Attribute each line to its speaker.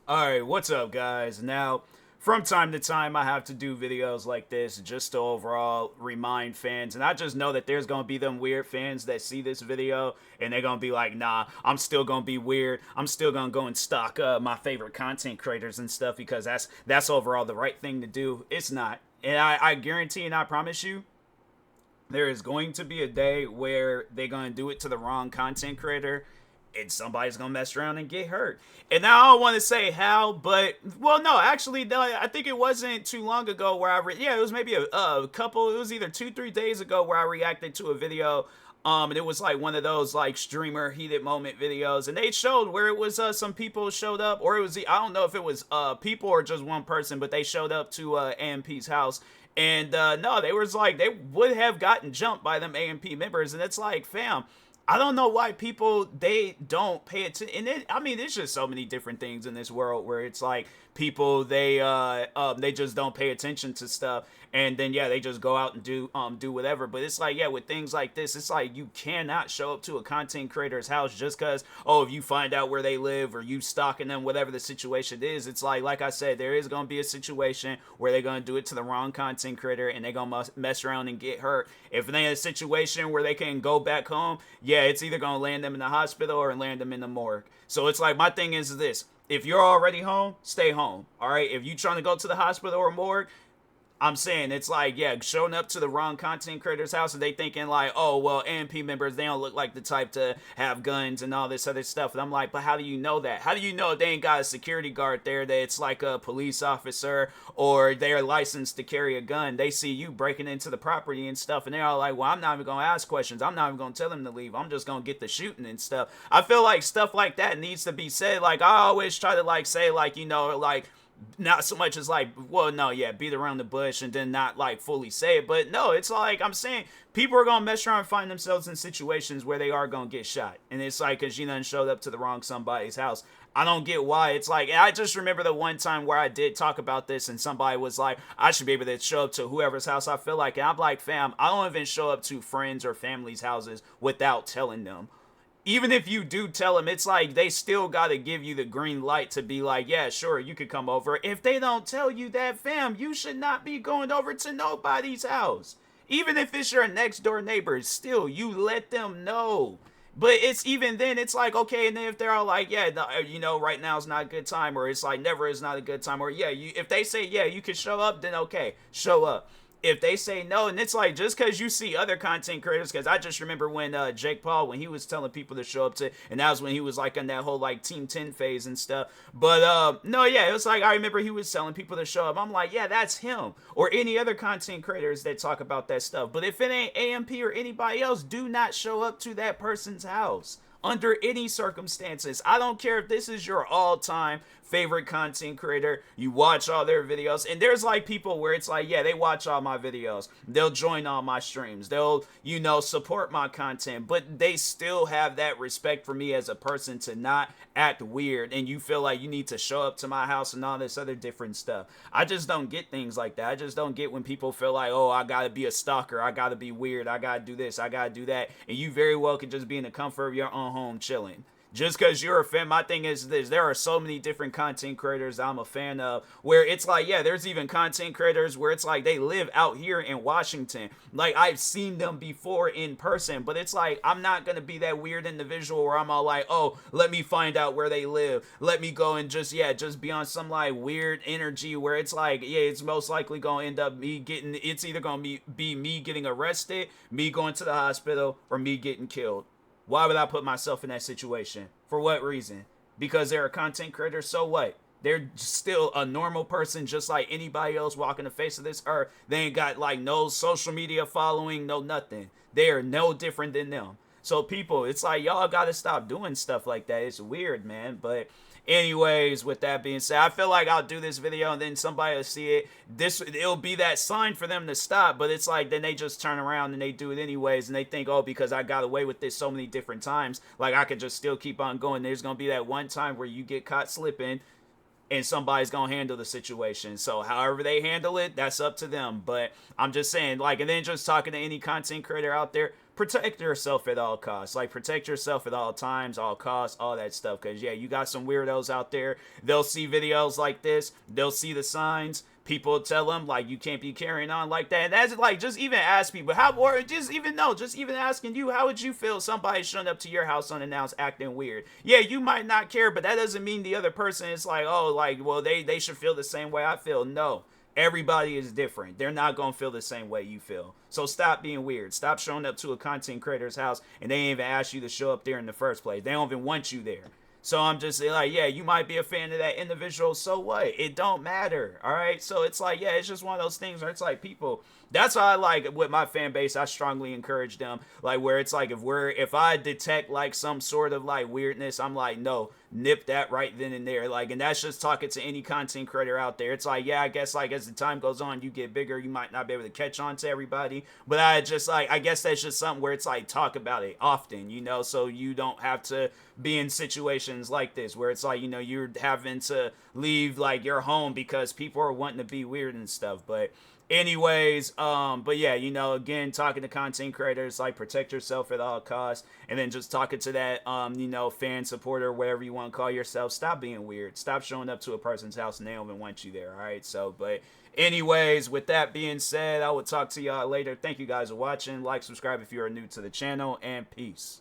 Speaker 1: Alright, what's up, guys? Now, from time to time, I have to do videos like this just to overall remind fans. And I just know that there's going to be them weird fans that see this video and they're going to be like, nah, I'm still going to be weird. I'm still going to go and stalk my favorite content creators and stuff because that's overall the right thing to do. It's not. And I guarantee and I promise you, there is going to be a day where they're going to do it to the wrong content creator and somebody's gonna mess around and get hurt. And now I don't want to say how, but well, no, actually, no, I think it wasn't too long ago where yeah, it was maybe a couple. It was either 2-3 days ago where I reacted to a video. And it was like one of those like streamer heated moment videos, and they showed where it was some people showed up, or it was I don't know if it was people or just one person, but they showed up to AMP's house. And no, they was like they would have gotten jumped by them AMP members, and it's like, fam, I don't know why people they don't pay attention. And I mean, there's just so many different things in this world where it's like people they just don't pay attention to stuff, and then yeah, they just go out and do whatever. But it's like, yeah, with things like this, it's like you cannot show up to a content creator's house just because if you find out where they live or you stalking them, whatever the situation is. It's like I said, there is gonna be a situation where they're gonna do it to the wrong content creator and they're gonna mess around and get hurt. If they're in a situation where they can go back home, yeah, it's either gonna land them in the hospital or land them in the morgue. So it's like, my thing is this: if you're already home, stay home. All right. If you're trying to go to the hospital or morgue, I'm saying it's like, yeah, showing up to the wrong content creator's house and they thinking like, oh, well, AMP members, they don't look like the type to have guns and all this other stuff. And I'm like, but how do you know that? How do you know they ain't got a security guard there that it's like a police officer or they're licensed to carry a gun? They see you breaking into the property and stuff, and they're all like, well, I'm not even going to ask questions. I'm not even going to tell them to leave. I'm just going to get the shooting and stuff. I feel like stuff like that needs to be said. Like, I always try to like say like, like, not so much as like, well, no, yeah, beat around the bush and then not like fully say it. But no, it's like I'm saying people are gonna mess around and find themselves in situations where they are gonna get shot, and it's like because you done showed up to the wrong somebody's house. I don't get why. It's like, I just remember the one time where I did talk about this and somebody was like, I should be able to show up to whoever's house I feel like. And I'm like, fam, I don't even show up to friends or family's houses without telling them. Even if you do tell them, it's like they still got to give you the green light to be like, yeah, sure, you could come over. If they don't tell you that, fam, you should not be going over to nobody's house. Even if it's your next door neighbor, still, you let them know. But it's even then, it's like, okay, and then if they're all like, yeah, right now is not a good time, or it's like never is not a good time, or yeah, if they say, yeah, you can show up, then okay, show up. If they say no, and it's like, just because you see other content creators, because I just remember when Jake Paul, when he was telling people to show up to, and that was when he was like in that whole like Team 10 phase and stuff. But no, yeah, it was like, I remember he was telling people to show up. I'm like, yeah, that's him, or any other content creators that talk about that stuff. But if it ain't AMP or anybody else, do not show up to that person's house under any circumstances. I don't care if this is your all-time favorite content creator, you watch all their videos, and there's like people where it's like, yeah, they watch all my videos, they'll join all my streams, they'll support my content, but they still have that respect for me as a person to not act weird, and you feel like you need to show up to my house and all this other different stuff. I just don't get things like that. I just don't get when people feel like, oh, I gotta be a stalker, I gotta be weird, I gotta do this, I gotta do that, and you very well could just be in the comfort of your own home chilling. Just because you're a fan, my thing is this: there are so many different content creators I'm a fan of where it's like, yeah, there's even content creators where it's like they live out here in Washington. Like, I've seen them before in person, but it's like, I'm not going to be that weird individual where I'm all like, oh, let me find out where they live. Let me go and just be on some like weird energy where it's like, yeah, it's most likely going to end up it's either going to be me getting arrested, me going to the hospital, or me getting killed. Why would I put myself in that situation? For what reason? Because they're a content creator, so what? They're still a normal person just like anybody else walking the face of this earth. They ain't got like no social media following, no nothing. They are no different than them. So people, it's like, y'all gotta stop doing stuff like that. It's weird, man. But anyways, with that being said, I feel like I'll do this video and then somebody will see it. It'll be that sign for them to stop, but it's like then they just turn around and they do it anyways, and they think, oh, because I got away with this so many different times, like I could just still keep on going. There's gonna be that one time where you get caught slipping and somebody's gonna handle the situation. So however they handle it, that's up to them. But I'm just saying, like, and then just talking to any content creator out there, protect yourself at all costs. Like, protect yourself at all times, all costs, all that stuff. Because, yeah, you got some weirdos out there. They'll see videos like this. They'll see the signs. People tell them, like, you can't be carrying on like that. And that's, like, just even ask people, or just even asking you, how would you feel somebody showing up to your house unannounced acting weird? Yeah, you might not care, but that doesn't mean the other person is like, oh, like, well, they should feel the same way I feel. No. Everybody is different. They're not going to feel the same way you feel. So stop being weird. Stop showing up to a content creator's house and they ain't even ask you to show up there in the first place. They don't even want you there. So I'm just like, yeah, you might be a fan of that individual. So what? It don't matter. All right. So it's like, yeah, it's just one of those things where it's like people. That's how I like with my fan base. I strongly encourage them, like, where it's like if I detect like some sort of like weirdness, I'm like, no, nip that right then and there. Like, and that's just talking to any content creator out there. It's like, yeah, I guess like as the time goes on, you get bigger, you might not be able to catch on to everybody. But I guess that's just something where it's like talk about it often, you know, so you don't have to be in situations like this where it's like, you know, you're having to leave like your home because people are wanting to be weird and stuff. But anyways, but yeah, you know, again, talking to content creators, like, protect yourself at all costs. And then just talking to that you know, fan supporter, whatever you want to call yourself, stop being weird. Stop showing up to a person's house and they don't even want you there. All right. So, but anyways, with that being said, I will talk to y'all later. Thank you guys for watching. Like, subscribe if you are new to the channel, and peace.